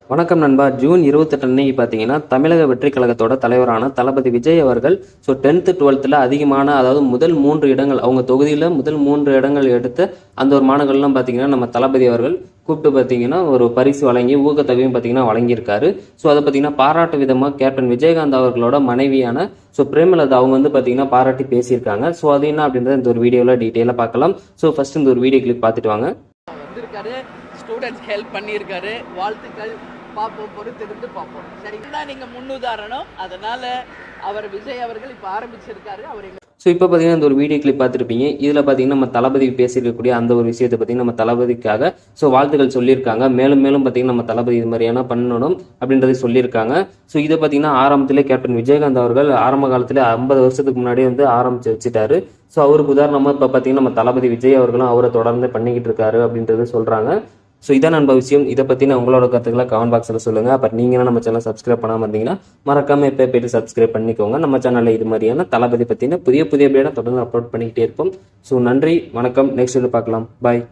வணக்கம் நண்பா. ஜூன் 28 அன்னைக்கு பார்த்தீங்கன்னா தமிழக வெற்றி கழகத்தோட தலைவரான தளபதி விஜய் அவர்கள் 10th 12th அதிகமான, அதாவது முதல் 3 இடங்கள், அவங்க தொகுதியில் முதல் 3 இடங்கள் எடுத்து அந்த ஒரு மாணவர்கள்லாம் பார்த்தீங்கன்னா நம்ம தளபதி அவர்கள் கூப்பிட்டு பார்த்தீங்கன்னா ஒரு பரிசு வழங்கி ஊக்கத்தொகையும் பார்த்தீங்கன்னா வழங்கியிருக்காரு. ஸோ அதை பார்த்தீங்கன்னா பாராட்டு விதமாக கேப்டன் விஜயகாந்த் அவர்களோட மனைவியான பிரேமலதா அவங்க வந்து பார்த்தீங்கன்னா பாராட்டி பேசியிருக்காங்க. ஸோ அது என்ன அப்படின்றத இந்த ஒரு வீடியோவில் டீட்டெயிலாக பார்க்கலாம். ஸோ ஃபர்ஸ்ட் இந்த ஒரு வீடியோ கிளிப் பார்த்துட்டு வாங்க. வந்திருக்காரு, ஸ்டூடெண்ட்ஸ் ஹெல்ப் பண்ணியிருக்காரு, வாழ்த்துக்கள். பார்ப்போம், பொறுத்திருந்து பார்ப்போம். சரிங்களா? நீங்கள் முன்னுதாரணம். அதனால அவர் விஜய் அவர்கள் இப்போ ஆரம்பிச்சிருக்காரு. அவர் ஸோ இப்போ பார்த்தீங்கன்னா இந்த ஒரு வீடியோ கிளிப் பார்த்துருப்பீங்க. இதில் பார்த்தீங்கன்னா நம்ம தளபதி பேசியிருக்கக்கூடிய அந்த ஒரு விஷயத்தை பார்த்தீங்கன்னா நம்ம தளபதிக்காக வாழ்த்துக்கள் சொல்லியிருக்காங்க. மேலும் மேலும் பார்த்தீங்கன்னா நம்ம தளபதி இது மாதிரியான பண்ணணும் அப்படின்றத சொல்லியிருக்காங்க. ஸோ இதை பார்த்தீங்கன்னா ஆரம்பத்திலே கேப்டன் விஜயகாந்த் அவர்கள் ஆரம்ப காலத்தில் 50 வருஷத்துக்கு முன்னாடியே ஆரம்பிச்சு வச்சுட்டாரு. ஸோ அவருக்கு உதாரணமாக இப்போ பார்த்தீங்கன்னா நம்ம தளபதி விஜய் அவர்களும் அவரை தொடர்ந்து பண்ணிக்கிட்டு இருக்காரு அப்படின்றது சொல்கிறாங்க. ஸோ இதான் நண்ப விஷயம். இதை பற்றின உங்களோட கருத்துக்களை கமெண்ட் பாக்ஸில் சொல்லுங்கள். அப்புறம் நீங்களும் நம்ம சேனல் சப்ஸ்கிரைப் பண்ணாமல் இருந்தீங்கன்னா மறக்காமல் இப்போ போய்ட்டு சப்ஸ்கிரைப் பண்ணிக்கோங்க. நம்ம சேனலில் இது மாதிரியான தளபதி பற்றின புதிய புதிய தொடர்ந்து அப்லோட் பண்ணிக்கிட்டே இருப்போம். ஸோ நன்றி, வணக்கம். நெக்ஸ்ட் வீடியோ பார்க்கலாம். பாய்.